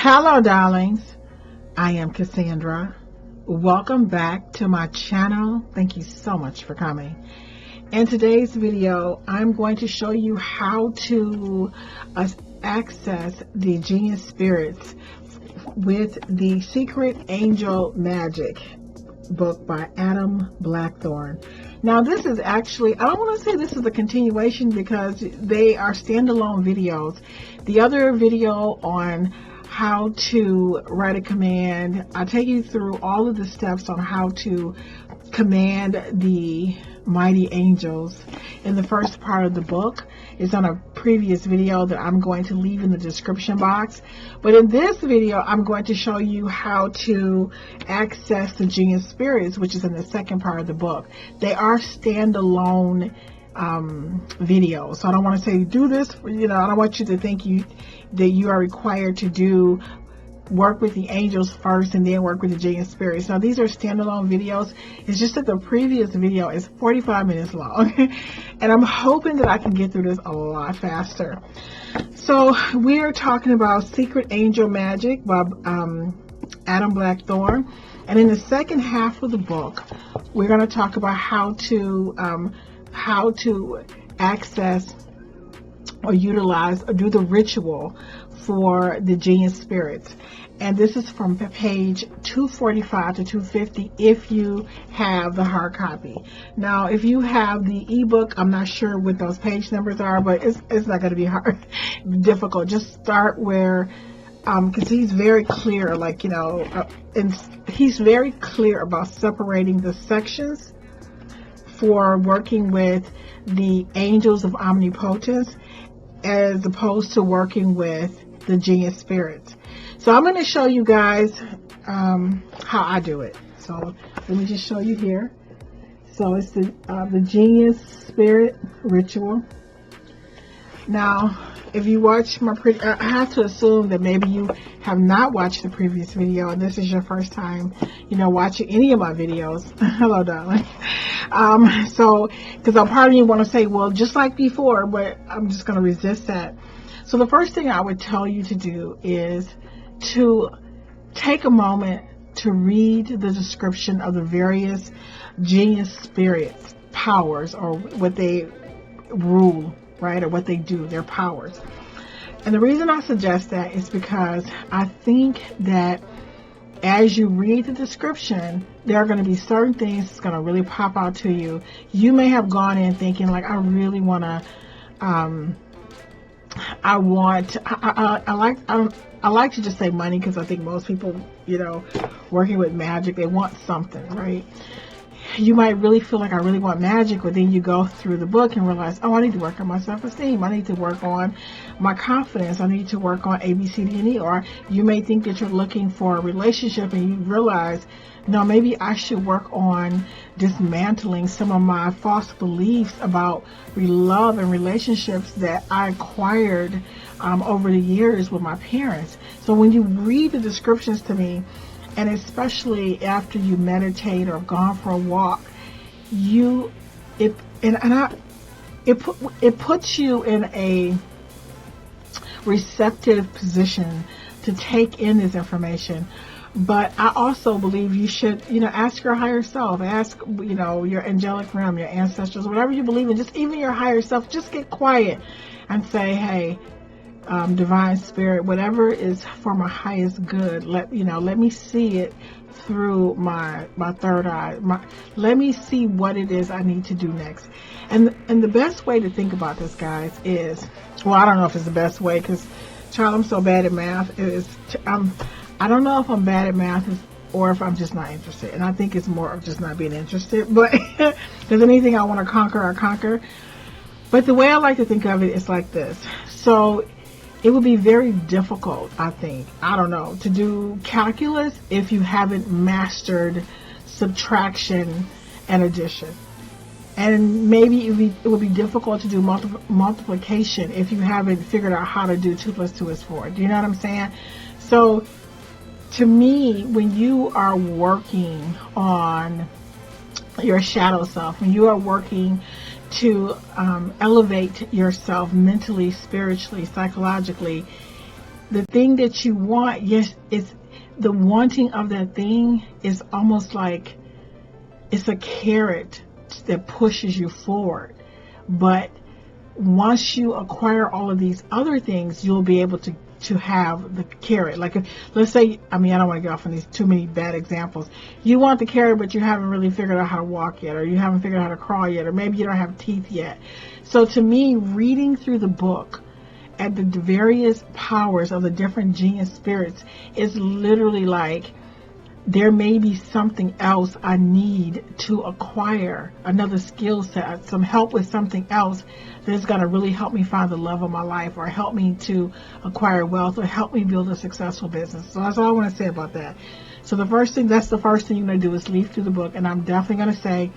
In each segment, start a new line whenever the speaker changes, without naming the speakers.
Hello, darlings. I am Cassandra. Welcome back to my channel. Thank you so much for coming. In today's video, I'm going to show you how to access the genius spirits with the Secret Angel Magic book by Blackthorne. Now, this is actually, I don't want to say this is a continuation because they are standalone videos. The other video on how to write a command, I take you through all of the steps on how to command the mighty angels in the first part of the book. It's on a previous video that I'm going to leave in the description box. But in this video, I'm going to show you how to access the genius spirits, which is in the second part of the book. They are standalone videos. So I don't want to say do this, I don't want you to think that you are required to work with the angels first and then work with the genius spirits. Now, these are standalone videos. It's just that the previous video is 45 minutes long and I'm hoping that I can get through this a lot faster. So we are talking about Secret Angel Magic by Blackthorne, and in the second half of the book we're going to talk about how to access or utilize or do the ritual for the genius spirits. And this is from page 245 to 250 if you have the hard copy. Now, if you have the ebook, I'm not sure what those page numbers are, but it's not going to be difficult. Just start where, because he's very clear, and he's very clear about separating the sections for working with the angels of omnipotence as opposed to working with the genius spirits. So I'm going to show you guys how I do it. So let me just show you here. So it's the genius spirit ritual. Now, if you watch my I have to assume that maybe you have not watched the previous video and this is your first time, watching any of my videos. Hello, darling. So, because I'm part of you want to say, well, just like before, but I'm just going to resist that. So the first thing I would tell you to do is to take a moment to read the description of the various genius spirits powers, or what they rule, right, or what they do, their powers. And the reason I suggest that is because I think that as you read the description, there are going to be certain things that's going to really pop out to you. You may have gone in thinking, like, I really want to I like to just say money, because I think most people, working with magic, they want something, right? You might really feel like I really want magic, but then you go through the book and realize, oh, I need to work on my self-esteem. I need to work on my confidence. I need to work on A, B, C, D, and E. Or you may think that you're looking for a relationship and you realize, no, maybe I should work on dismantling some of my false beliefs about love and relationships that I acquired over the years with my parents. So when you read the descriptions to me, and especially after you meditate or gone for a walk, it puts you in a receptive position to take in this information. But I also believe you should, ask your higher self, ask, your angelic realm, your ancestors, whatever you believe in, just even your higher self, just get quiet and say, hey, divine spirit, whatever is for my highest good, let me see it through my third eye. Let me see what it is I need to do next. And the best way to think about this, guys, is, well, I don't know if it's the best way, because, child, I'm so bad at math. I don't know if I'm bad at math or if I'm just not interested. And I think it's more of just not being interested. But because anything I want to conquer, I conquer. But the way I like to think of it is like this. So it would be very difficult, I think, to do calculus if you haven't mastered subtraction and addition. And maybe it would be difficult to do multiplication if you haven't figured out how to do 2 + 2 is 4. Do you know what I'm saying? So to me, when you are working on your shadow self, when you are working to elevate yourself mentally, spiritually, psychologically, the thing that you want, yes, it's the wanting of that thing is almost like it's a carrot that pushes you forward. But once you acquire all of these other things, you'll be able to have the carrot. Like, let's say, I mean, I don't want to get off on these too many bad examples. You want the carrot, but you haven't really figured out how to walk yet, or you haven't figured out how to crawl yet, or maybe you don't have teeth yet. So to me, reading through the book at the various powers of the different genius spirits is literally like, there may be something else I need to acquire, another skill set, some help with something else that's going to really help me find the love of my life, or help me to acquire wealth, or help me build a successful business. So that's all I want to say about that. So that's the first thing you're going to do is leaf through the book. And I'm definitely going to say,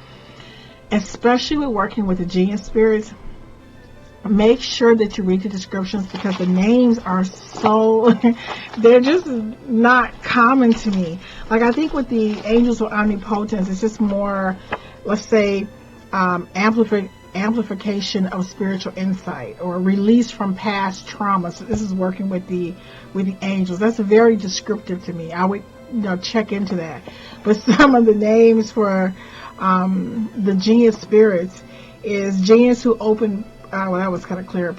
especially with working with the genius spirits, make sure that you read the descriptions, because the names are so, they're just not common to me. Like, I think with the angels of omnipotence, it's just more, let's say, amplification of spiritual insight, or release from past trauma. So this is working with the angels. That's very descriptive to me. I would, check into that. But some of the names for the genius spirits is genius who open. Well, that was kind of clear.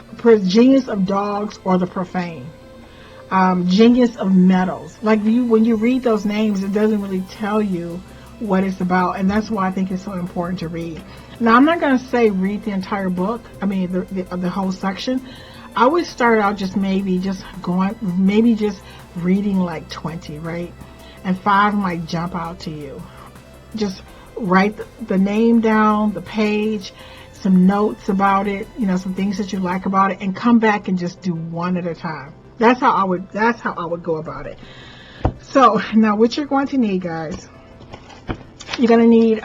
Genius of dogs or the profane. Genius of metals. Like, when you read those names, it doesn't really tell you what it's about, and that's why I think it's so important to read. Now, I'm not going to say read the entire book. I mean, the whole section. I would start out just reading like 20, right? And 5 might jump out to you. Just write the name down, the page, some notes about it, some things that you like about it, and come back and just do one at a time. That's how I would go about it. So now what you're going to need, guys, you're going to need,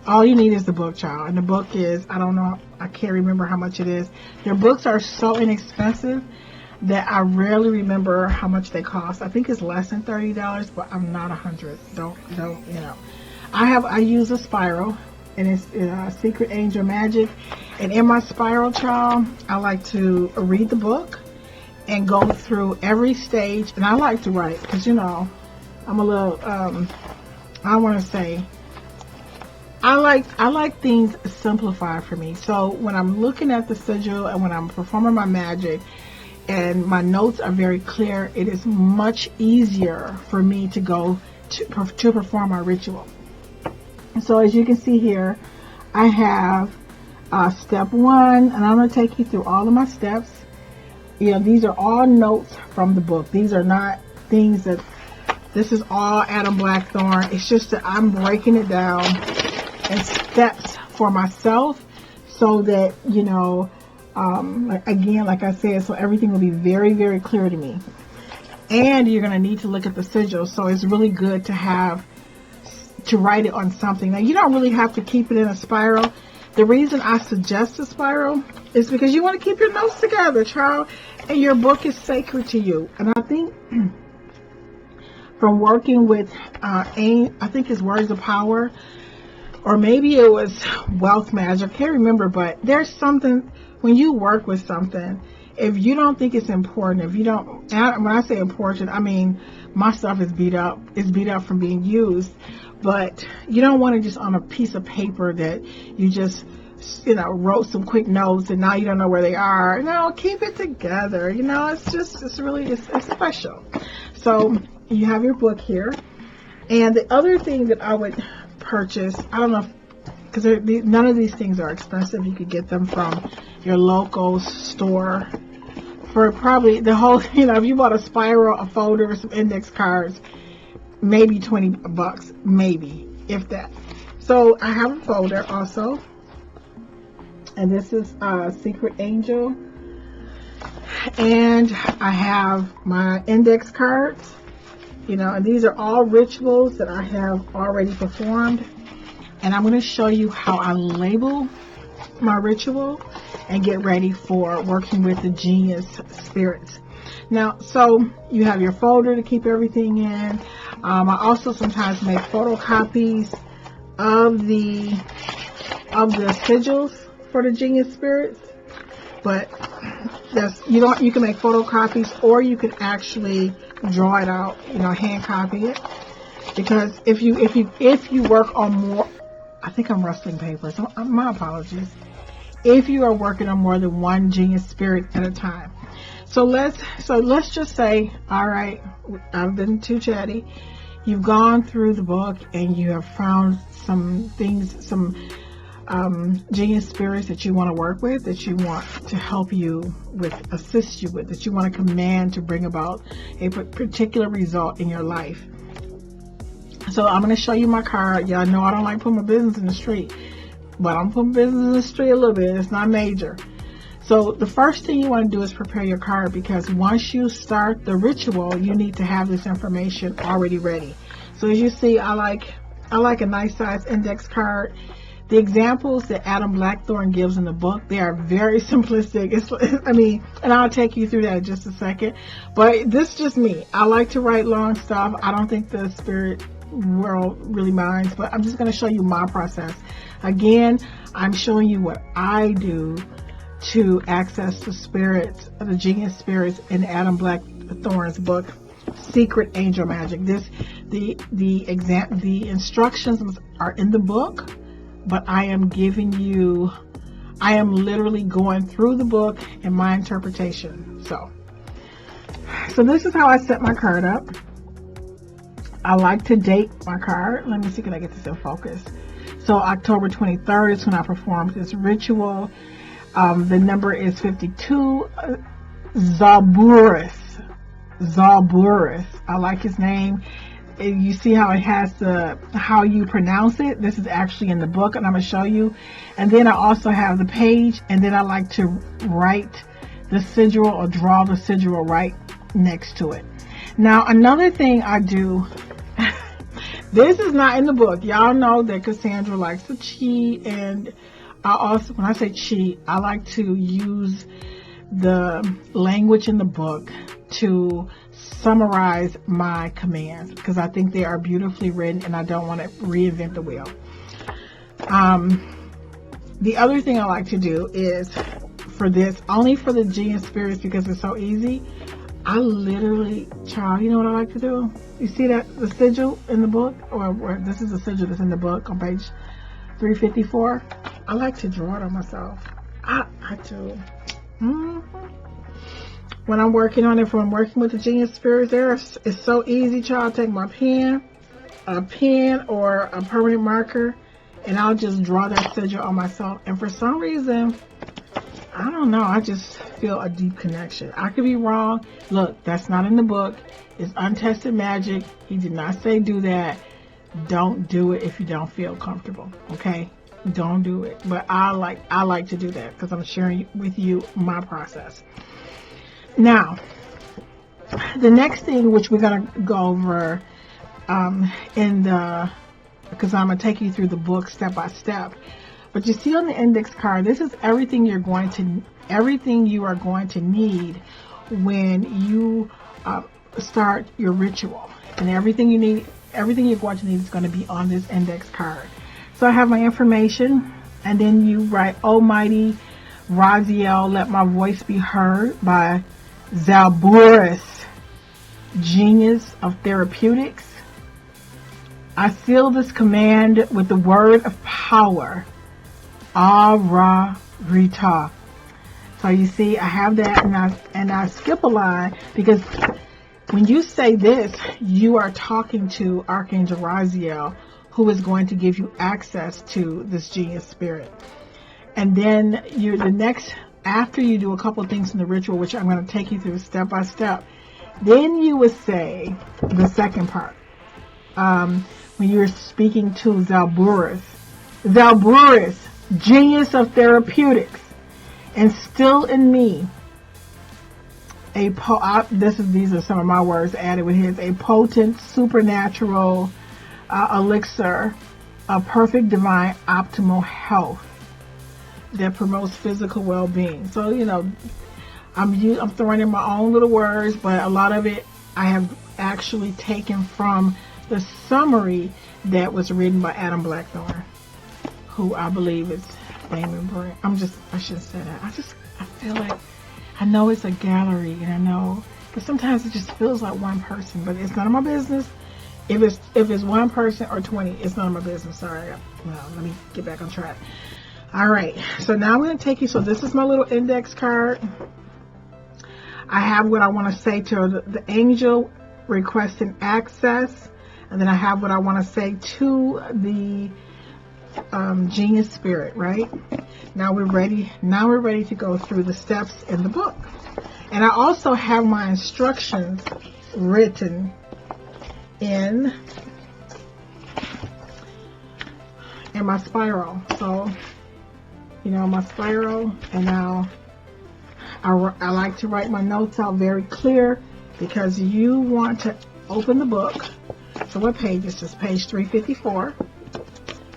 all you need is the book, child. And the book is, I don't know, I can't remember how much it is. Their books are so inexpensive that I rarely remember how much they cost. I think it's less than $30, but I'm not 100. Don't. I use a spiral. And it's Secret Angel Magic. And in my spiral, child, I like to read the book and go through every stage. And I like to write because, I'm a little, I want to say, I like things simplified for me. So when I'm looking at the sigil and when I'm performing my magic and my notes are very clear, it is much easier for me to go to perform my ritual. So as you can see here, I have step 1, and I'm going to take you through all of my steps. These are all notes from the book. These are not things this is all Adam Blackthorne. It's just that I'm breaking it down in steps for myself so that, like I said, so everything will be very, very clear to me. And you're going to need to look at the sigil. So it's really good to write it on something. Now, you don't really have to keep it in a spiral. The reason I suggest a spiral is because you want to keep your notes together, child, and your book is sacred to you. And I think from working with I think it's Words of Power, or maybe it was Wealth Magic, I can't remember, but there's something, when you work with something, if you don't think it's important, when I say important, I mean my stuff is beat up. It's beat up from being used. But you don't want to just on a piece of paper that you just, wrote some quick notes and now you don't know where they are. No, keep it together. It's special. So you have your book here. And the other thing that I would purchase, I don't know, because none of these things are expensive. You could get them from your local store for probably the whole, if you bought a spiral, a folder, some index cards, maybe $20, maybe, if that. So I have a folder also, and this is Secret Angel, and I have my index cards, and these are all rituals that I have already performed, and I'm going to show you how I label my ritual and get ready for working with the genius spirits. Now, so you have your folder to keep everything in. I also sometimes make photocopies of the sigils for the genius spirits, but You can make photocopies, or you can actually draw it out, hand copy it. Because if you work on more, I think I'm rustling papers. My apologies. If you are working on more than one genius spirit at a time. So let's just say, all right, I've been too chatty. You've gone through the book and you have found some things, some genius spirits that you want to work with, that you want to help you with, assist you with, that you want to command to bring about a particular result in your life. So I'm going to show you my card. Y'all know I don't like putting my business in the street, but I'm putting business in the street a little bit. It's not major. So the first thing you want to do is prepare your card, because once you start the ritual, you need to have this information already ready. So as you see, I like a nice size index card. The examples that Adam Blackthorne gives in the book, they are very simplistic. And I'll take you through that in just a second. But this is just me. I like to write long stuff. I don't think the spirit world really minds, but I'm just going to show you my process. Again, I'm showing you what I do to access the spirits, the genius spirits in Adam Blackthorne's book, Secret Angel Magic. The instructions are in the book, but I am literally going through the book and my interpretation. So this is how I set my card up. I like to date my card. Let me see, can I get this in focus? So October 23rd is when I performed this ritual. The number is 52. Zalburus. I like his name. You see how it has how you pronounce it. This is actually in the book, and I'm going to show you. And then I also have the page, and then I like to write the sigil or draw the sigil right next to it. Now, another thing I do, this is not in the book. Y'all know that Cassandra likes to cheat, and I also, when I say cheat, I like to use the language in the book to summarize my commands, because I think they are beautifully written and I don't want to reinvent the wheel. The other thing I like to do is, for this, only for the genius spirits, because it's so easy, I literally, child, you know what I like to do? You see that, the sigil in the book, or this is the sigil that's in the book on page 354. I like to draw it on myself. I do. When I'm working on it, if I'm working with the genius spirits, it's so easy, child. Take my pen, a pen or a permanent marker, and I'll just draw that sigil on myself. And for some reason, I don't know, I just feel a deep connection. I could be wrong. Look, that's not in the book. It's untested magic. He did not say do that. Don't do it if you don't feel comfortable. Okay, don't do it. But I like to do that, because I'm sharing with you my process. Now, the next thing, which we're going to go over because I'm going to take you through the book step by step. But you see on the index card, this is everything you are going to need when you start your ritual. And everything you're going to need is going to be on this index card. So I have my information, and then you write, Almighty Raziel, let my voice be heard by Zalburus, genius of therapeutics. I seal this command with the word of power, Ara Rita. So you see, I have that, and I skip a line, because when you say this, you are talking to Archangel Raziel, who is going to give you access to this genius spirit. And then after you do a couple of things in the ritual, which I'm going to take you through step by step, then you would say the second part. When you're speaking to Zalburus, genius of therapeutics, instill in me these are some of my words added with his, a potent supernatural elixir of perfect divine optimal health that promotes physical well-being. So, I'm throwing in my own little words, but a lot of it I have actually taken from the summary that was written by Adam Blackthorne, who I believe is famous. I shouldn't say that. I I know it's a gallery, and I know, but sometimes it just feels like one person, but it's none of my business. If it's one person or 20, it's none of my business. Sorry. Well, let me get back on track. All right. So now I'm going to take you. So this is my little index card. I have what I want to say to the angel requesting access. And then I have what I want to say to the genius spirit, right? Now we're ready. Now we're ready to go through the steps in the book. And I also have my instructions written in my spiral. So, you know, my spiral, and now I like to write my notes out very clear, because you want to open the book. So what page is this? Page 354.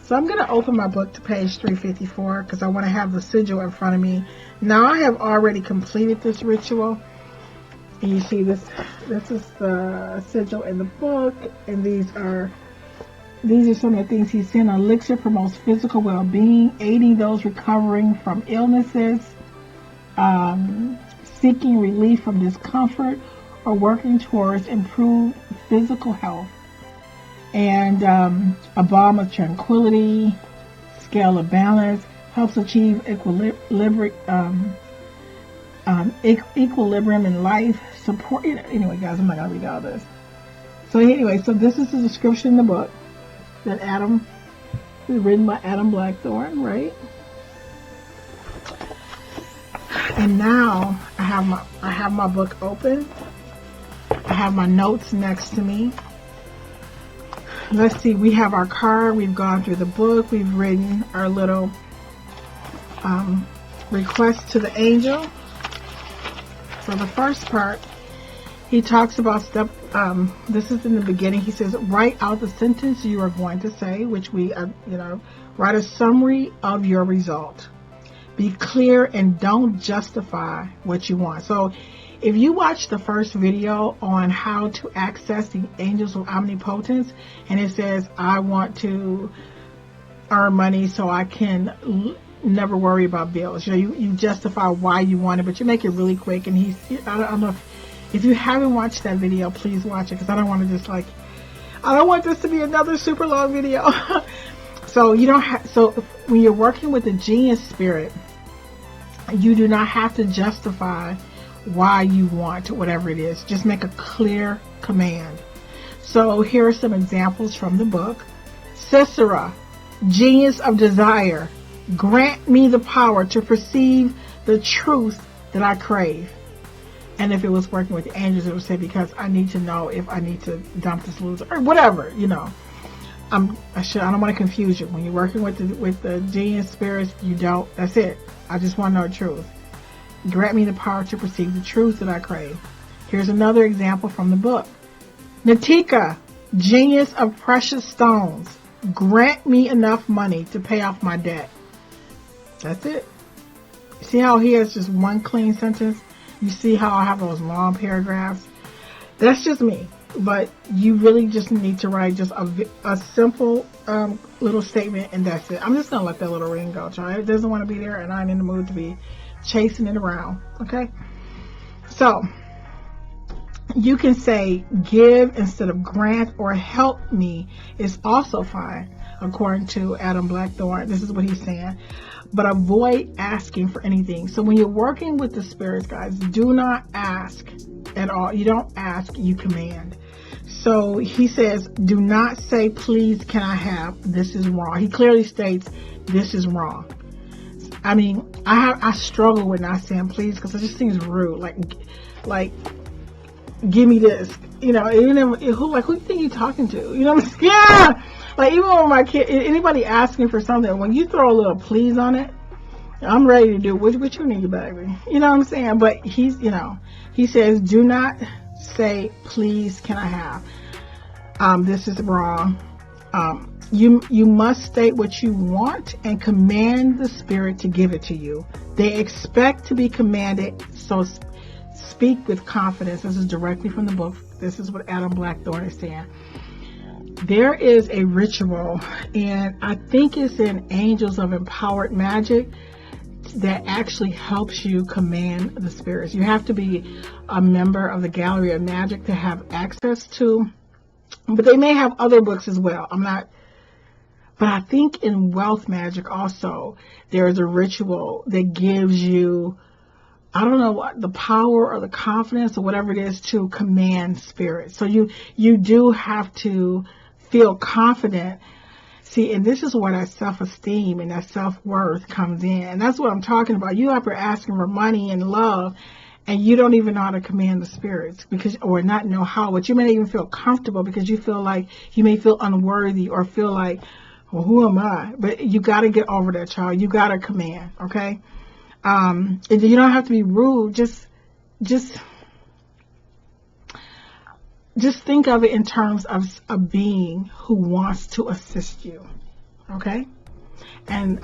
So I'm going to open my book to page 354 because I want to have the sigil in front of me. Now I have already completed this ritual. And you see this is the sigil in the book, and these are some of the things he's saying. Elixir promotes physical well-being, aiding those recovering from illnesses, seeking relief from discomfort, or working towards improved physical health. And a balm of tranquility, scale of balance, helps achieve equilibrium in life. Support. Anyway, guys, I'm not gonna read all this. So anyway, so this is the description in the book that is written by Adam Blackthorne, right? And now I have my book open. I have my notes next to me. Let's see, we have our card. We've gone through the book. We've written our little request to the angel. So the first part, he talks about this is in the beginning. He says, write out the sentence you are going to say, which we, write a summary of your result. Be clear and don't justify what you want. So if you watch the first video on how to access the angels of omnipotence, and it says, I want to earn money so I can never worry about bills. You justify why you want it, but you make it really quick. And I don't know if you haven't watched that video, please watch it, because I don't want to I don't want this to be another super long video. So when you're working with the genius spirit, you do not have to justify why you want whatever it is. Just make a clear command. So here are some examples from the book. Sisera, genius of desire, grant me the power to perceive the truth that I crave. And if it was working with the angels, it would say, because I need to know if I need to dump this loser or whatever, I don't want to confuse you. When you're working with the genius spirits, that's it. I just want to know the truth. Grant me the power to perceive the truth that I crave. Here's another example from the book. Natika, genius of precious stones, grant me enough money to pay off my debt. That's it. See how he has just one clean sentence? You see how I have those long paragraphs? That's just me. But you really just need to write just a simple little statement, and that's it. I'm just going to let that little ring go, child. It doesn't want to be there, and I'm in the mood to be chasing it around. Okay? So, you can say give instead of grant, or help me is also fine, according to Adam Blackthorne. This is what he's saying. But avoid asking for anything. So when you're working with the spirits, guys, do not ask at all. You don't ask, you command. So he says, do not say, please, can I have? This is wrong. He clearly states this is wrong. I mean, I struggle with not saying please, because it just seems rude. Like, give me this. Who do you think you're talking to? You know what I'm saying? Yeah! Like, even when my kid, anybody asking for something, when you throw a little please on it, I'm ready to do what you need, baby. You know what I'm saying? But he says, do not say, please, can I have? This is wrong. You must state what you want and command the spirit to give it to you. They expect to be commanded, so speak with confidence. This is directly from the book. This is what Adam Blackthorne is saying. There is a ritual, and I think it's in Angels of Empowered Magic, that actually helps you command the spirits. You have to be a member of the Gallery of Magic to have access to, but they may have other books as well. But I think in Wealth Magic also, there is a ritual that gives you, I don't know what, the power or the confidence or whatever it is to command spirits. So you do have to feel confident. See, and this is where that self-esteem and that self-worth comes in. And that's what I'm talking about. You out there asking for money and love, and you don't even know how to command the spirits, or not know how, but you may not even feel comfortable because you feel like you may feel unworthy or feel like, well, who am I? But you got to get over that, child. You got to command, okay? And you don't have to be rude. Just think of it in terms of a being who wants to assist you, okay? And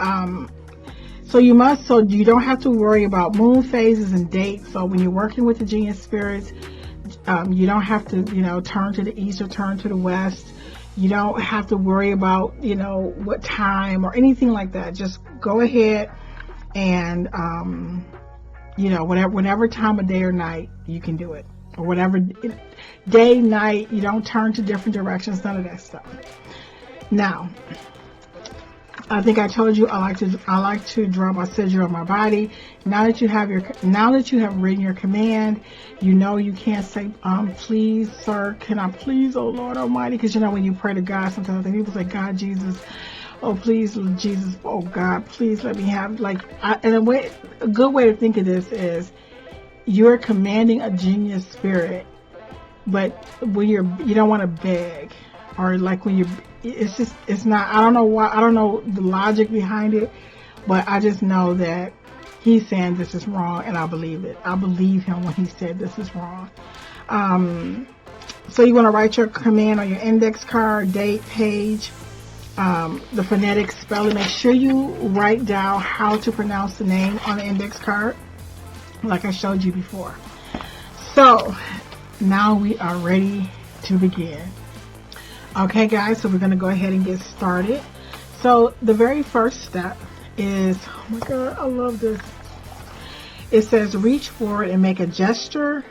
so you don't have to worry about moon phases and dates. So when you're working with the genius spirits, you don't have to, turn to the east or turn to the west. You don't have to worry about, what time or anything like that. Just go ahead and, whatever time of day or night you can do it, or whatever day, night. You don't turn to different directions, none of that stuff. Now, I think I told you I like to draw my sigil on my body. Now that you have written your command, you can't say, please, sir, can I please, oh Lord Almighty? Because when you pray to God, sometimes people say, God, Jesus, oh please, Jesus, oh God, please let me have, a good way to think of this is you're commanding a genius spirit, but when you don't want to beg, or it's not, I don't know why, I don't know the logic behind it, but I just know that he's saying this is wrong, and I believe it. I believe him when he said this is wrong. So you want to write your command on your index card, date, page, the phonetic spelling. Make sure you write down how to pronounce the name on the index card, like I showed you before. So now we are ready to begin. Okay, guys, so we're going to go ahead and get started. So the very first step is, oh my God, I love this. It says, reach forward and make a gesture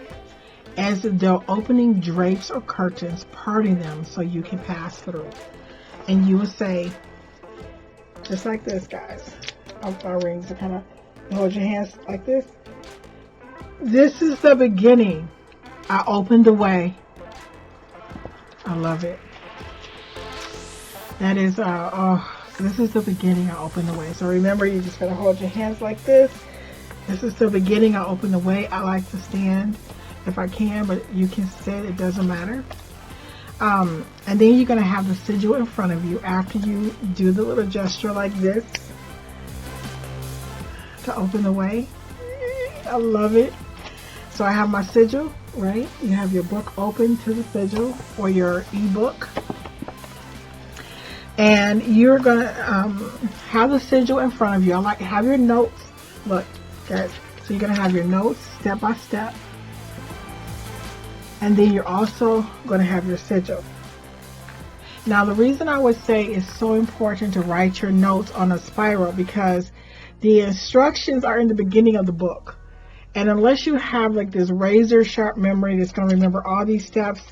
as though opening drapes or curtains, parting them so you can pass through. And you will say, just like this, guys. Our rings are kind of, hold your hands like this. This is the beginning. I opened the way. I love it. That is, this is the beginning. I open the way. So remember, you just gotta hold your hands like this. This is the beginning. I open the way. I like to stand if I can, but you can sit. It doesn't matter. And then you're gonna have the sigil in front of you after you do the little gesture like this to open the way. I love it. So I have my sigil, right? You have your book open to the sigil or your ebook. And you're going to have the sigil in front of you. I like to have your notes. Look, guys. So you're going to have your notes step by step. And then you're also going to have your sigil. Now, the reason I would say it's so important to write your notes on a spiral, because the instructions are in the beginning of the book. And unless you have like this razor sharp memory that's going to remember all these steps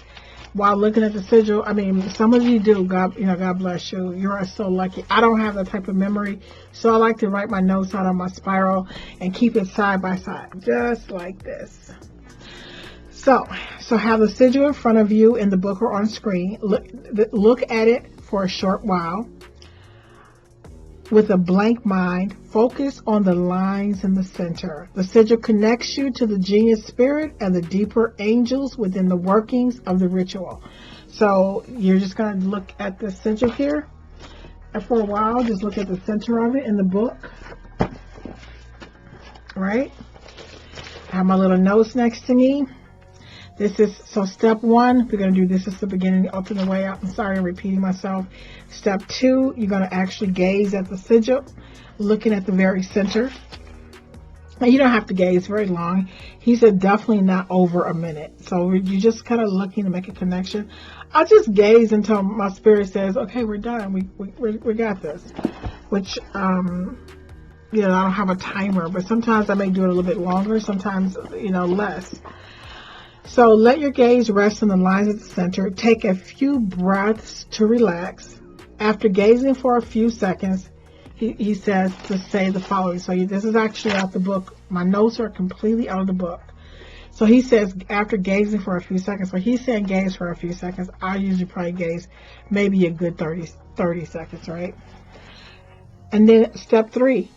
while looking at the sigil, I mean, some of you do. God bless you. You are so lucky. I don't have that type of memory, so I like to write my notes out on my spiral and keep it side by side, just like this. So have the sigil in front of you in the book or on screen. Look at it for a short while. With a blank mind, focus on the lines in the center. The sigil connects you to the genius spirit and the deeper angels within the workings of the ritual. So you're just going to look at the sigil here. And for a while, just look at the center of it in the book. Right? I have my little notes next to me. So step one, we're going to do this is the beginning, open the way out. I'm sorry, I'm repeating myself. Step two, you're going to actually gaze at the sigil, looking at the very center. And you don't have to gaze very long. He said definitely not over a minute. So you're just kind of looking to make a connection. I just gaze until my spirit says, okay, we're done. We got this. Which, I don't have a timer, but sometimes I may do it a little bit longer, sometimes, less. So let your gaze rest on the lines at the center. Take a few breaths to relax. After gazing for a few seconds, he says to say the following. So this is actually out the book. My notes are completely out of the book. So he says after gazing for a few seconds. So he's saying gaze for a few seconds. I usually probably gaze maybe a good 30 seconds, right? And then step 3,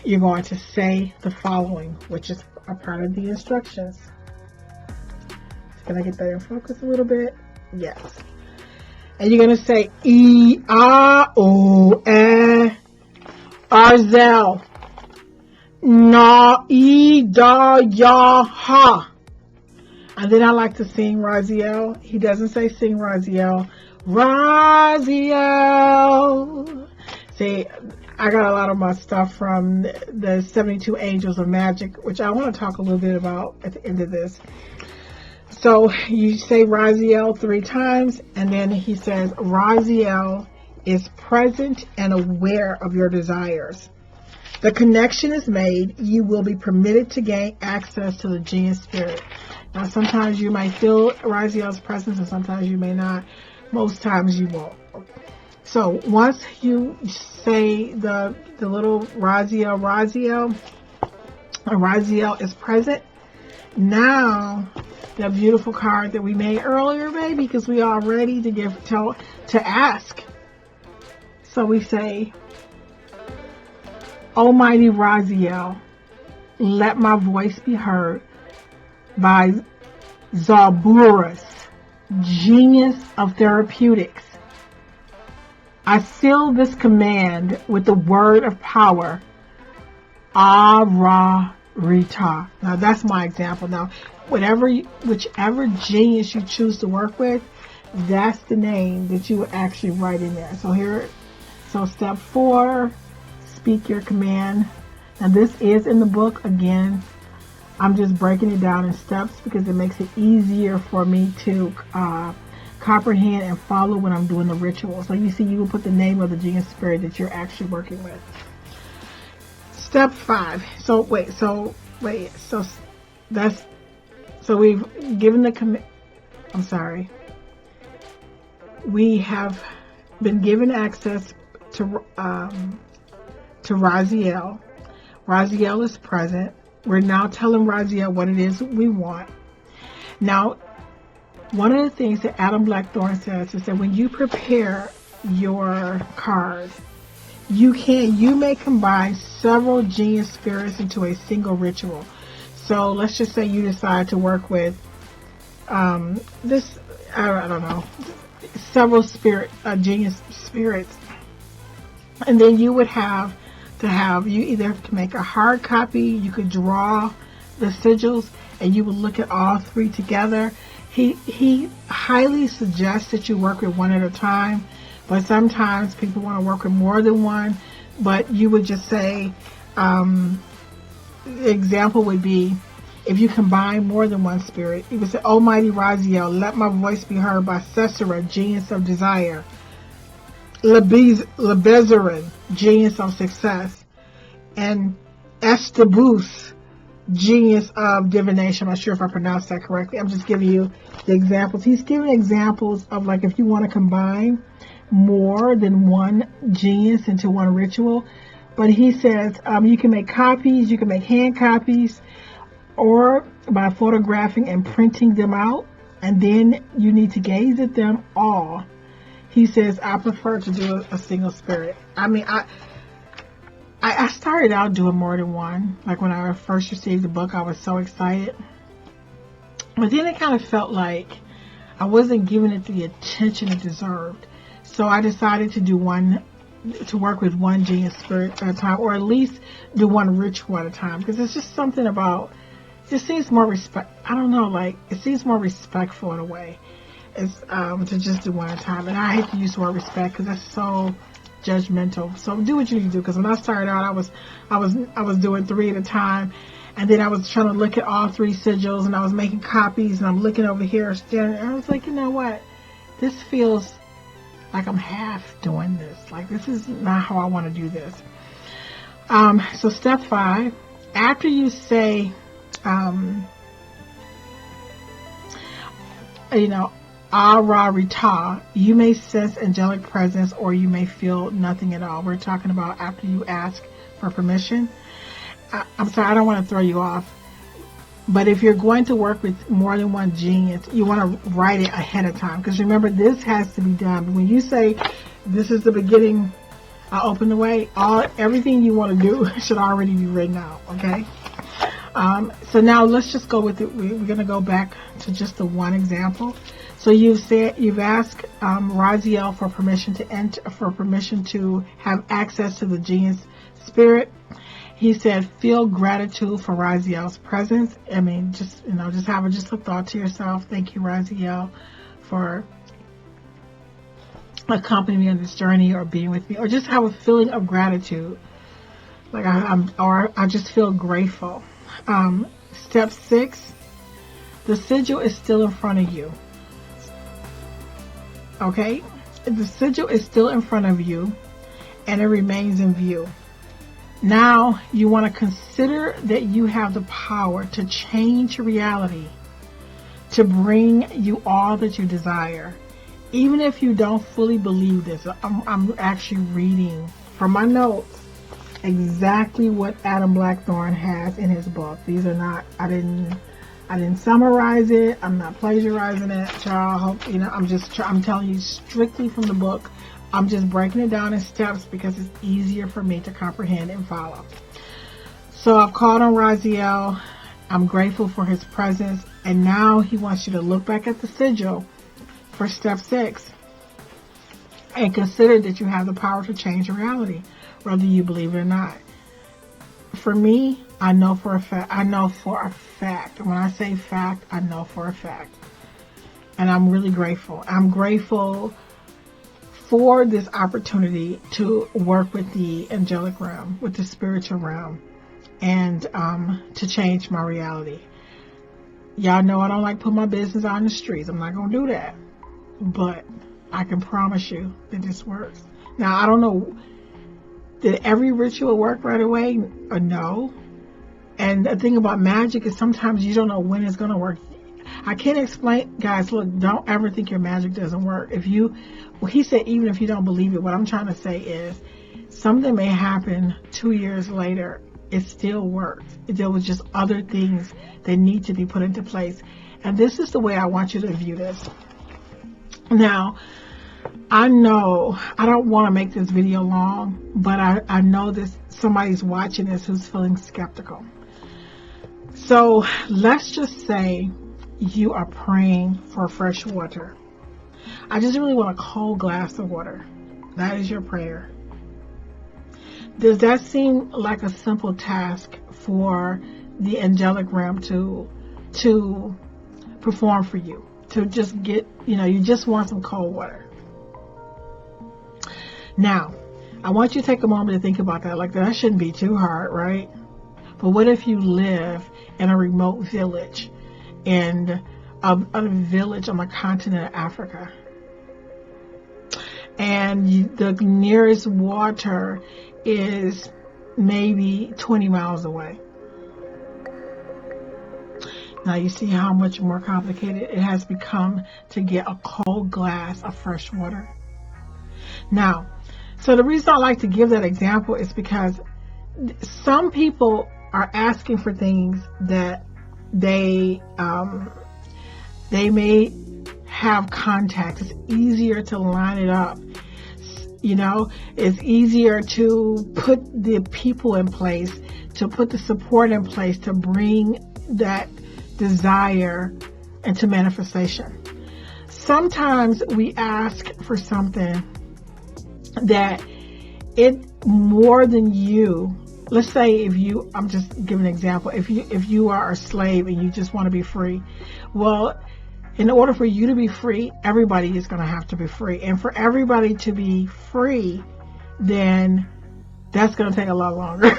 you're going to say the following, which is a part of the instructions. Can I get that in focus a little bit? Yes. And you're going to say E-A-O-E Arzel Na-E-Da-Ya-Ha. And then I like to sing Raziel. He doesn't say sing Raziel. Raziel. See, I got a lot of my stuff from the 72 Angels of Magick, which I want to talk a little bit about at the end of this. So you say Raziel 3 times, and then he says Raziel is present and aware of your desires. The connection is made. You will be permitted to gain access to the genius spirit. Now, sometimes you might feel Raziel's presence, and sometimes you may not. Most times you won't. So once you say the little Raziel is present, now the beautiful card that we made earlier, baby, because we are ready to ask. So we say, Almighty Raziel, let my voice be heard by Zaburus, genius of therapeutics. I seal this command with the word of power, Ararita. Now that's my example. Now, whichever genius you choose to work with, that's the name that you would actually write in there. So step 4, speak your command. Now this is in the book. Again, I'm just breaking it down in steps because it makes it easier for me to comprehend and follow when I'm doing the ritual. So you see, you will put the name of the genius spirit that you're actually working with. Step 5. So we've given the command. I'm sorry. We have been given access to Raziel. Raziel is present. We're now telling Raziel what it is we want. Now, one of the things that Adam Blackthorne says is that when you prepare your card, you may combine several genius spirits into a single ritual. So let's just say you decide to work with several genius spirits, and then you would have to you either have to make a hard copy, you could draw the sigils, and you would look at all 3 together. He highly suggests that you work with one at a time, but sometimes people want to work with more than one. But you would just say, the example would be, if you combine more than one spirit, you would say, Almighty Raziel, let my voice be heard by Cesara, genius of desire. Lebezarin, genius of success. And Estabus, genius of divination. I'm not sure if I pronounced that correctly. I'm just giving you the examples. He's giving examples of, like, if you want to combine more than one genius into one ritual. But he says you can make copies, you can make hand copies, or by photographing and printing them out, and then you need to gaze at them all. He says, I prefer to do a single spirit. I mean, I started out doing more than one. Like when I first received the book, I was so excited. But then it kind of felt like I wasn't giving it the attention it deserved. So I decided to work with one genius spirit at a time, or at least do one ritual at a time. Because it's just something about, it seems more it seems more respectful in a way. It's to just do one at a time. And I hate to use the word respect because that's so judgmental. So do what you need to do, because when I started out, I was doing 3 at a time, and then I was trying to look at all 3 sigils, and I was making copies, and I'm looking over here staring, and I was like, you know what, this feels like I'm half doing this. Like, this is not how I want to do this. So step 5, after you say, Rita, you may sense angelic presence or you may feel nothing at all. We're talking about after you ask for permission. I'm sorry, I don't want to throw you off. But if you're going to work with more than one genius, you want to write it ahead of time. Because remember, this has to be done. When you say, this is the beginning, I open the way, everything you want to do should already be written out, okay? So now let's just go with it. We're going to go back to just the one example. So you've asked Raziel for permission to enter, for permission to have access to the genius spirit. He said, feel gratitude for Raziel's presence. I mean, just have a thought to yourself. Thank you, Raziel, for accompanying me on this journey or being with me, or just have a feeling of gratitude. Like I just feel grateful. Step 6, the sigil is still in front of you. Okay? The sigil is still in front of you and it remains in view. Now you want to consider that you have the power to change reality, to bring you all that you desire. Even if you don't fully believe this, I'm actually reading from my notes exactly what Adam Blackthorne has in his book. These are not, I didn't summarize it. I'm not plagiarizing it, y'all. I'm telling you strictly from the book. I'm just breaking it down in steps because it's easier for me to comprehend and follow. So I've called on Raziel. I'm grateful for his presence. And now he wants you to look back at the sigil for step 6 and consider that you have the power to change reality, whether you believe it or not. For me, I know for a fact. When I say fact, I know for a fact. And I'm really grateful. I'm grateful for this opportunity to work with the angelic realm, with the spiritual realm, and to change my reality. Y'all know I don't like putting my business out in the streets. I'm not going to do that. But I can promise you that this works. Now, I don't know, did every ritual work right away? No. And the thing about magic is sometimes you don't know when it's going to work. I can't explain, guys, look, don't ever think your magic doesn't work. He said, even if you don't believe it, what I'm trying to say is something may happen 2 years later. It still works. There was just other things that need to be put into place. And this is the way I want you to view this. Now, I know I don't want to make this video long, but I know that somebody's watching this who's feeling skeptical. So let's just say you are praying for fresh water. I just really want a cold glass of water. That is your prayer. Does that seem like a simple task for the angelic realm to perform for you? To just get, you just want some cold water. Now, I want you to take a moment to think about that. Like, that shouldn't be too hard, right? But what if you live in a remote village, in a village on the continent of Africa, and the nearest water is maybe 20 miles away? Now you see how much more complicated it has become to get a cold glass of fresh water. Now, so the reason I like to give that example is because some people are asking for things that they may have contacts. It's easier to line it up. It's easier to put the people in place, to put the support in place, to bring that desire into manifestation. Sometimes we ask for something that it more than you. Let's say I'm just giving an example. If you are a slave and you just want to be free, well, in order for you to be free, everybody is going to have to be free. And for everybody to be free, then that's going to take a lot longer.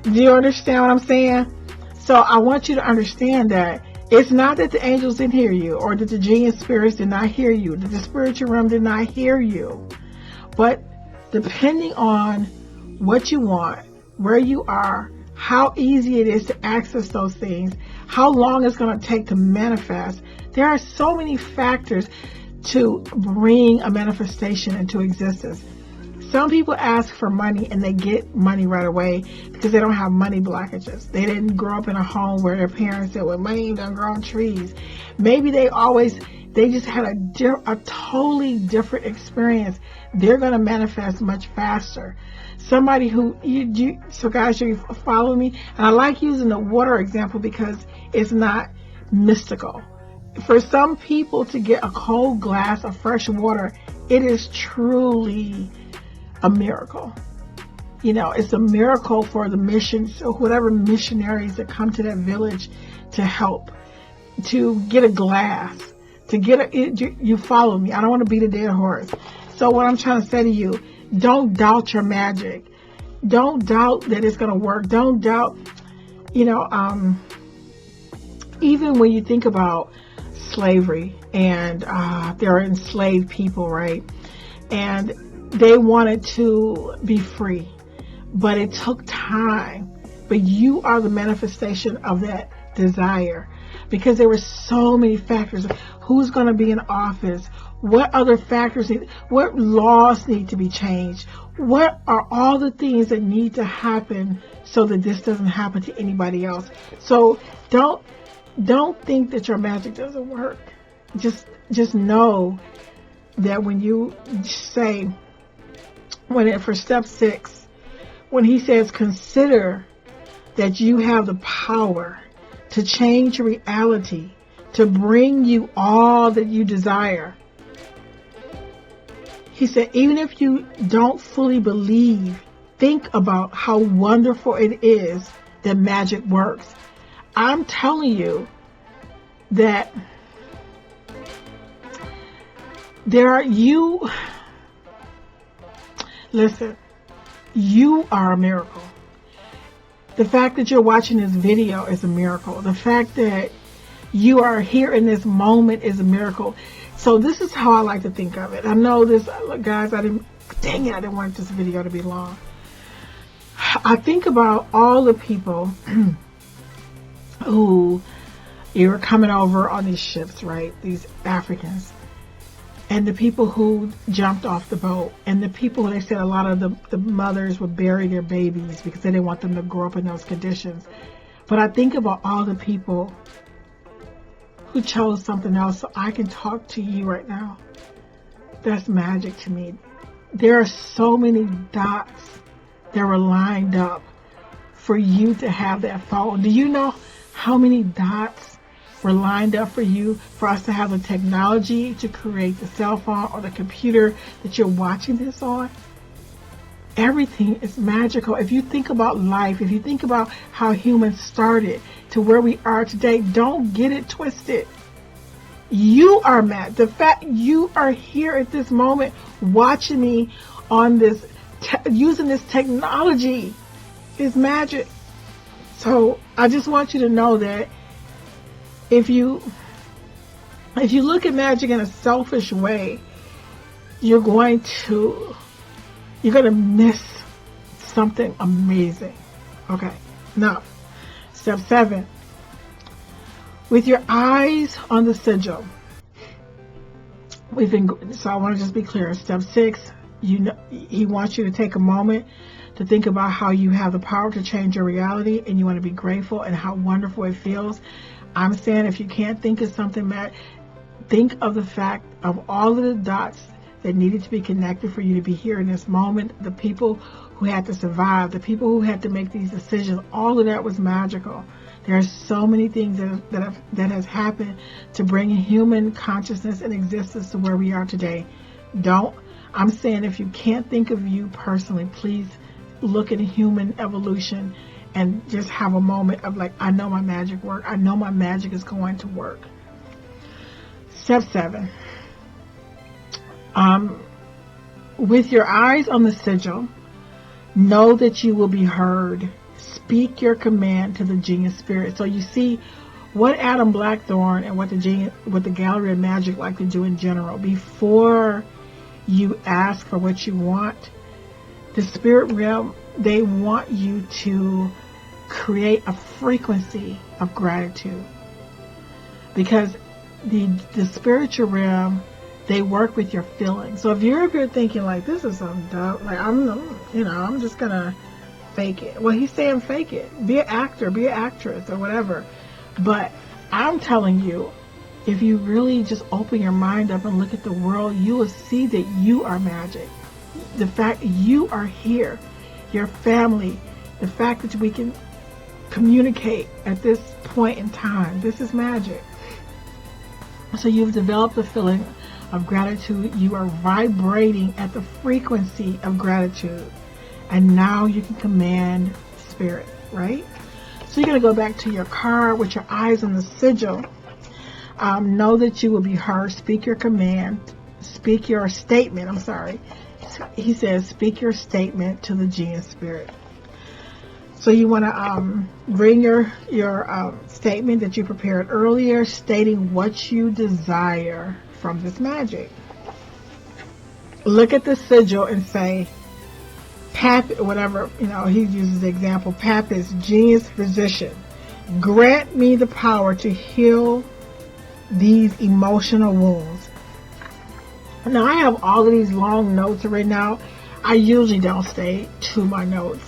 Do you understand what I'm saying? So I want you to understand that it's not that the angels didn't hear you, or that the genius spirits did not hear you, that the spiritual realm did not hear you. But depending on what you want, where you are, how easy it is to access those things, how long it's going to take to manifest. There are so many factors to bring a manifestation into existence. Some people ask for money and they get money right away because they don't have money blockages. They didn't grow up in a home where their parents said, well, money don't grow on trees. Maybe they just had a totally different experience. They're going to manifest much faster. Somebody who, so guys, you follow me? And I like using the water example because it's not mystical. For some people to get a cold glass of fresh water, it is truly a miracle. It's a miracle for the missions, or whatever missionaries that come to that village to help, to get a glass, to get you follow me. I don't want to beat a dead horse. So what I'm trying to say to you, don't doubt your magic. Don't doubt that it's going to work. Don't doubt, even when you think about slavery and there are enslaved people, right? And they wanted to be free, but it took time. But you are the manifestation of that desire, because there were so many factors. Who's going to be in office? What other factors what laws need to be changed? What are all the things that need to happen so that this doesn't happen to anybody else? So don't think that your magic doesn't work. Just know that when you say, for step 6, when he says consider that you have the power to change reality, to bring you all that you desire. He said, even if you don't fully believe, think about how wonderful it is that magic works. I'm telling you that listen, you are a miracle. The fact that you're watching this video is a miracle. The fact that you are here in this moment is a miracle. So this is how I like to think of it. I know this, guys, I didn't want this video to be long. I think about all the people who were coming over on these ships, right? These Africans. And the people who jumped off the boat. And the people, they said a lot of the mothers would bury their babies because they didn't want them to grow up in those conditions. But I think about all the people who chose something else so I can talk to you right now. That's magic to me. There are so many dots that were lined up for you to have that phone. Do you know how many dots were lined up for you, for us to have the technology to create the cell phone or the computer that you're watching this on? Everything is magical. If you think about life, if you think about how humans started to where we are today, don't get it twisted. You are mad. The fact you are here at this moment watching me on this, using this technology is magic. So I just want you to know that if you look at magic in a selfish way, you're going to miss something amazing. Okay. Now, step 7. With your eyes on the sigil. So I want to just be clear. Step 6, he wants you to take a moment to think about how you have the power to change your reality, and you want to be grateful and how wonderful it feels. I'm saying if you can't think of something, think of the fact of all of the dots that needed to be connected for you to be here in this moment. The people who had to survive, the people who had to make these decisions, all of that was magical. There are so many things that has happened to bring human consciousness and existence to where we are today. I'm saying if you can't think of you personally, please look at human evolution and just have a moment of like, I know my magic work. I know my magic is going to work. Step 7. With your eyes on the sigil, know that you will be heard. Speak your command to the genius spirit. So you see what Adam Blackthorne and what the Gallery of Magic like to do in general. Before you ask for what you want, the spirit realm they want you to create a frequency of gratitude, because the spiritual realm, they work with your feelings. So if you're thinking like, this is something dumb, like I'm just gonna fake it. Well, he's saying fake it. Be an actor, be an actress, or whatever. But I'm telling you, if you really just open your mind up and look at the world, you will see that you are magic. The fact you are here, your family, the fact that we can communicate at this point in time, this is magic. So you've developed a feeling of gratitude. You are vibrating at the frequency of gratitude. And now you can command spirit, right? So you're going to go back to your card with your eyes on the sigil. Know that you will be heard. Speak your command. Speak your statement. I'm sorry. He says, speak your statement to the genius spirit. So you want to bring your statement that you prepared earlier, stating what you desire from this magic. Look at the sigil and say, Pap, whatever, he uses the example, Papis, genius physician, grant me the power to heal these emotional wounds. Now, I have all of these long notes written out. I usually don't stay to my notes.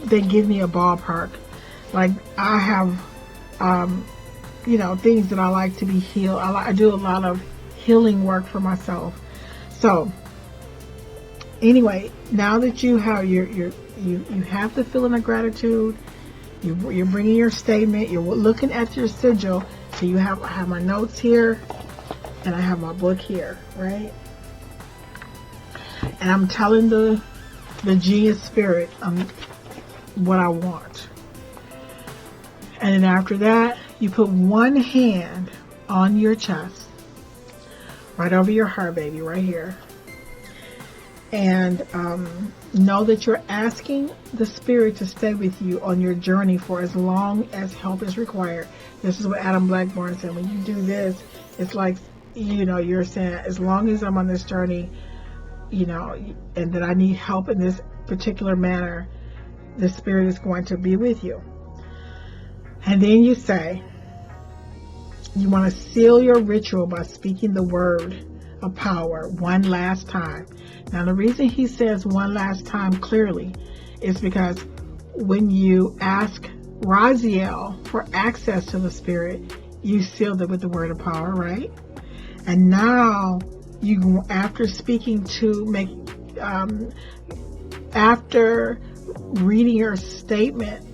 They give me a ballpark. Like, I have, things that I like to be healed. I do a lot of healing work for myself. So, anyway, now that you have you have the feeling of gratitude, you're bringing your statement, you're looking at your sigil. So I have my notes here, and I have my book here, right? And I'm telling the genius spirit what I want. And then after that, you put one hand on your chest, right over your heart, baby, right here. And know that you're asking the spirit to stay with you on your journey for as long as help is required. This is what Adam Blackthorne said. When you do this, it's like, you're saying, as long as I'm on this journey, and that I need help in this particular manner, the spirit is going to be with you. And then you say, you want to seal your ritual by speaking the word of power one last time. Now, the reason he says one last time clearly is because when you ask Raziel for access to the spirit, you sealed it with the word of power, right? And now, after speaking after reading your statement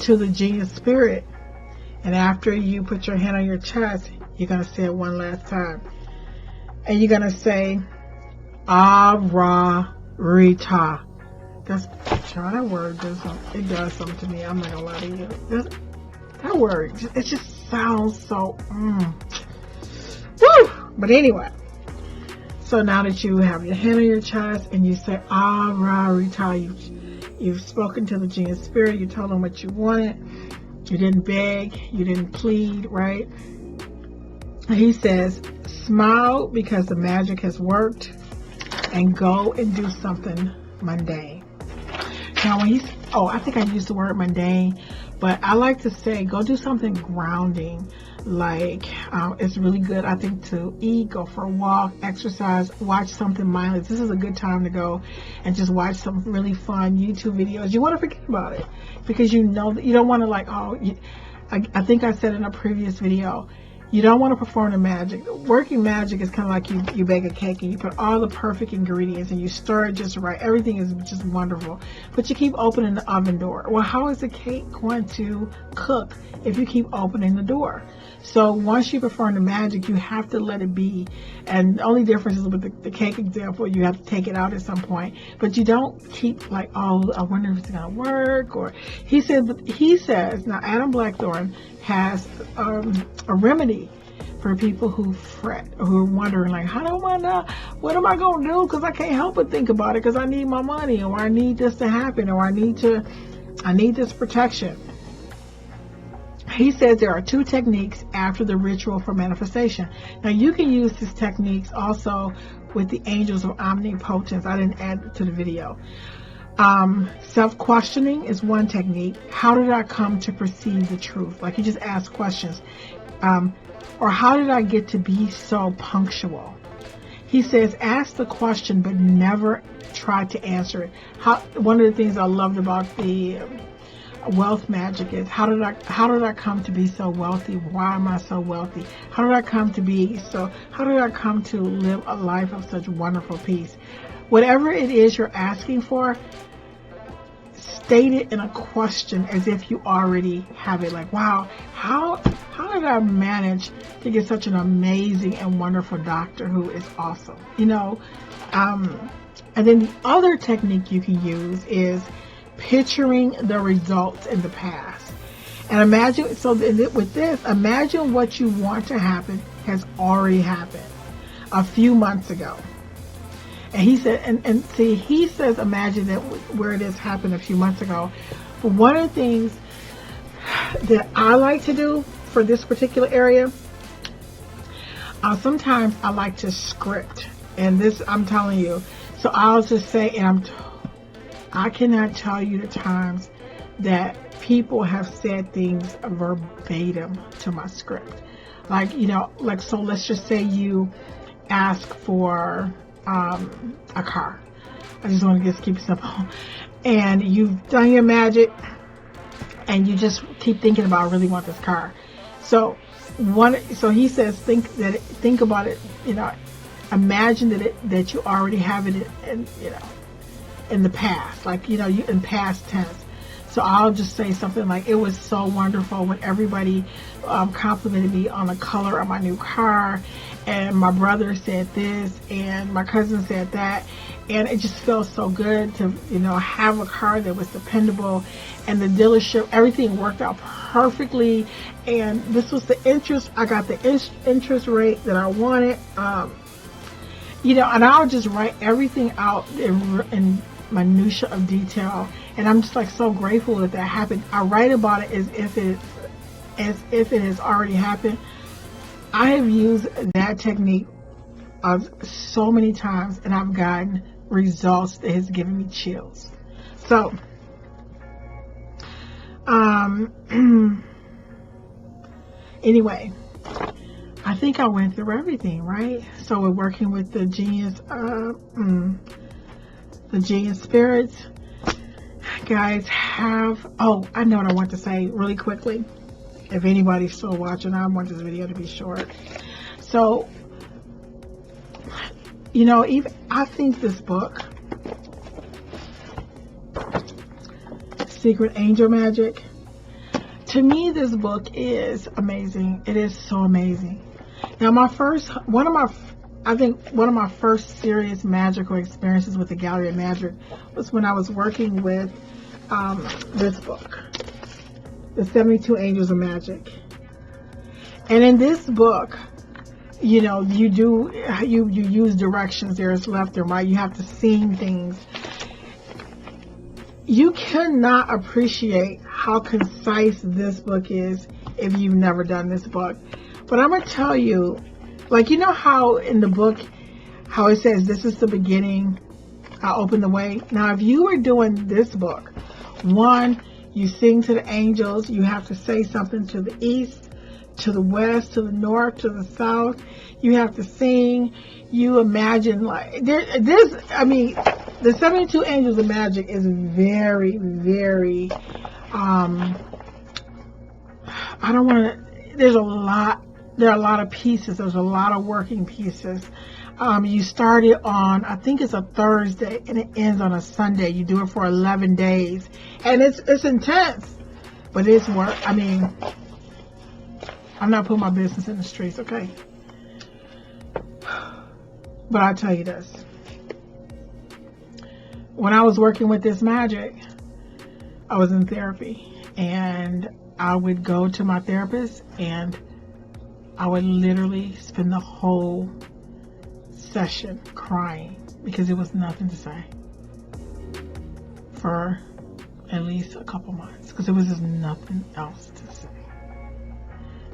to the genius spirit, and after you put your hand on your chest, you're going to say it one last time. And you're going to say, Ara Rita. That word does something to me. I'm not going to lie to you. That word, it just sounds so, woo! But anyway, so now that you have your hand on your chest and you say, Ara Rita, you've spoken to the genius spirit, you told them what you wanted, you didn't beg, you didn't plead, right? He says, smile because the magic has worked, and go and do something mundane. Now, I think I used the word mundane, but I like to say, go do something grounding. Like, it's really good, I think, to eat, go for a walk, exercise, watch something mindless. This is a good time to go and just watch some really fun YouTube videos. You want to forget about it because you know that you don't want to I think I said in a previous video, you don't want to perform the magic. Working magic is kind of like you bake a cake and you put all the perfect ingredients and you stir it just right. Everything is just wonderful. But you keep opening the oven door. Well, how is the cake going to cook if you keep opening the door? So once you perform the magic, you have to let it be. And the only difference is with the cake example, you have to take it out at some point. But you don't keep like, oh, I wonder if it's going to work. Or he says, now Adam Blackthorne has a remedy for people who fret, or who are wondering like, how do I know? What am I going to do? Because I can't help but think about it because I need my money, or I need this to happen, or I need this protection. He says there are 2 techniques after the ritual for manifestation. Now, you can use these techniques also with the angels of omnipotence. I didn't add to the video. Self-questioning is one technique. How did I come to perceive the truth? Like, you just ask questions. Or how did I get to be so punctual? He says, ask the question, but never try to answer it. One of the things I loved about the wealth magic is, how did I come to be so wealthy? Why am I so wealthy? How did I come to live a life of such wonderful peace? Whatever it is you're asking for, state it in a question as if you already have it. Like, wow, how did I manage to get such an amazing and wonderful doctor who is awesome? And then the other technique you can use is picturing the results in the past. And imagine what you want to happen has already happened a few months ago. And he said, he says, imagine that where it has happened a few months ago. But one of the things that I like to do for this particular area, sometimes I like to script. And this, I'm telling you. So I'll just say, and I cannot tell you the times that people have said things verbatim to my script. So let's just say you ask for a car. I just want to just keep it simple. And you've done your magic and you just keep thinking about, I really want this car. So he says, think about it, imagine that you already have it in the past, you in past tense. So I'll just say something like, it was so wonderful when everybody complimented me on the color of my new car, and my brother said this, and my cousin said that, and it just felt so good to, have a car that was dependable, and the dealership, everything worked out perfectly, and this was the interest, I got the interest rate that I wanted, and I'll just write everything out in minutia of detail, and I'm just so grateful that happened. I write about it as if it has already happened. I have used that technique so many times, and I've gotten results that has given me chills. So, anyway, I think I went through everything, right? So we're working with the genius spirits. Guys, I know what I want to say really quickly. If anybody's still watching, I want this video to be short. So, I think this book, Secret Angel Magic, to me, this book is amazing. It is so amazing. Now, one of my first serious magical experiences with the Gallery of Magic was when I was working with this book, The 72 Angels of Magic. And in this book, you use directions. There's left and right. You have to sing things. You cannot appreciate how concise this book is if you've never done this book. But I'm going to tell you, how in the book, how it says, this is the beginning, I open the way. Now, if you were doing this book, one, you sing to the angels, you have to say something to the east, to the west, to the north, to the south. You have to sing. You imagine the 72 Angels of Magic is very, very, there are a lot of pieces. There's a lot of working pieces. You start it on, I think it's a Thursday, and it ends on a Sunday. You do it for 11 days. And it's intense, but it's work. I'm not putting my business in the streets, okay? But I'll tell you this. When I was working with this magic, I was in therapy, and I would go to my therapist, and I would literally spend the whole session crying because there was nothing to say for at least a couple months, because there was just nothing else to say.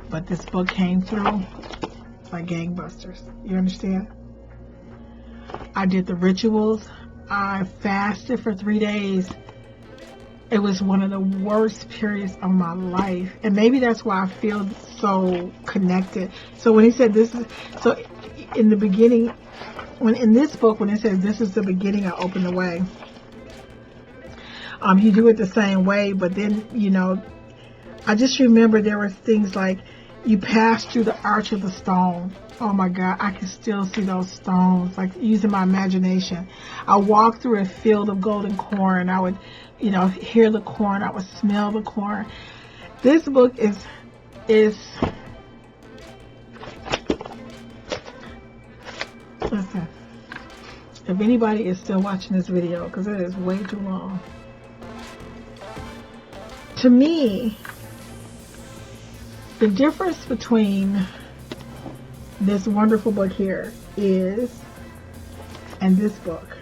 But this book came through like gangbusters. You understand? I did the rituals. I fasted for 3 days. It was one of the worst periods of my life. And maybe that's why I feel so connected. So when he said this is, so in the beginning, when in this book, when it says this is the beginning, I open the way. You do it the same way, but then, you know, I just remember there were things like you pass through the arch of the stone. Oh my God, I can still see those stones, like using my imagination. I walked through a field of golden corn. I would, you know, hear the corn. I would smell the corn. This book is listen, if anybody is still watching this video, because it is way too long. To me, the difference between this wonderful book here is, and this book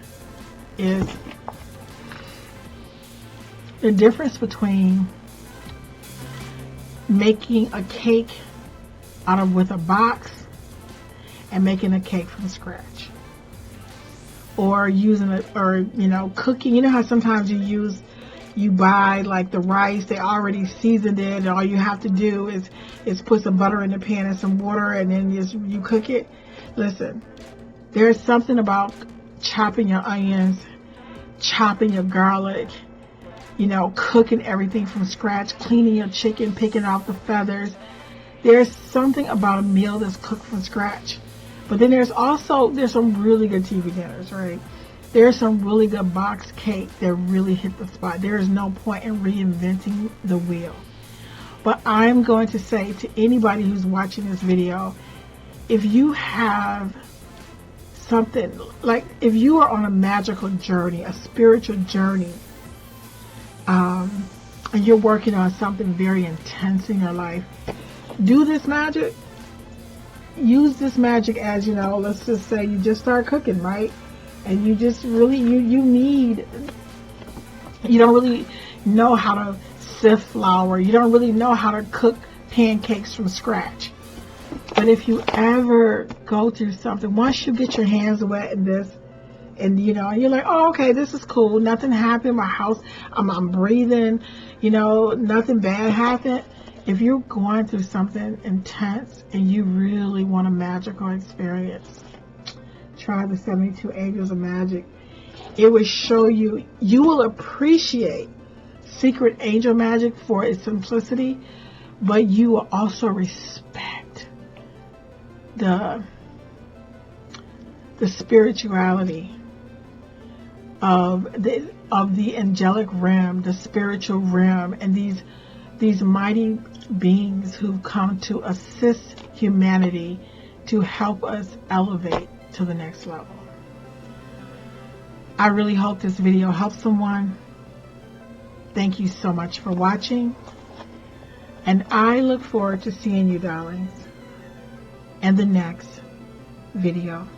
is, the difference between making a cake with a box and making a cake from scratch, or using it, or, you know, cooking. You know how sometimes you buy like the rice, they already seasoned it, and all you have to do is put some butter in the pan and some water, and then you cook it. Listen, there's something about chopping your onions, chopping your garlic, you know, cooking everything from scratch, cleaning your chicken, picking out the feathers. There's something about a meal that's cooked from scratch. But then there's some really good TV dinners, right? There's some really good box cake that really hit the spot. There is no point in reinventing the wheel. But I'm going to say to anybody who's watching this video, if you have something, like if you are on a magical journey, a spiritual journey, and you're working on something very intense in your life, do this magic. Use this magic as, you know, let's just say you just start cooking, right? And you just really, you don't really know how to sift flour. You don't really know how to cook pancakes from scratch. But if you ever go through something, once you get your hands wet in this, and, you know, you're like, oh, okay, this is cool. Nothing happened. My house, I'm breathing, you know, nothing bad happened. If you're going through something intense and you really want a magical experience, try the 72 Angels of Magic. It will show you, you will appreciate Secret Angel Magic for its simplicity, but you will also respect the spirituality of the angelic realm, the spiritual realm, and these mighty beings who've come to assist humanity to help us elevate to the next level. I really hope this video helps someone. Thank you so much for watching, and I look forward to seeing you, darlings, in the next video.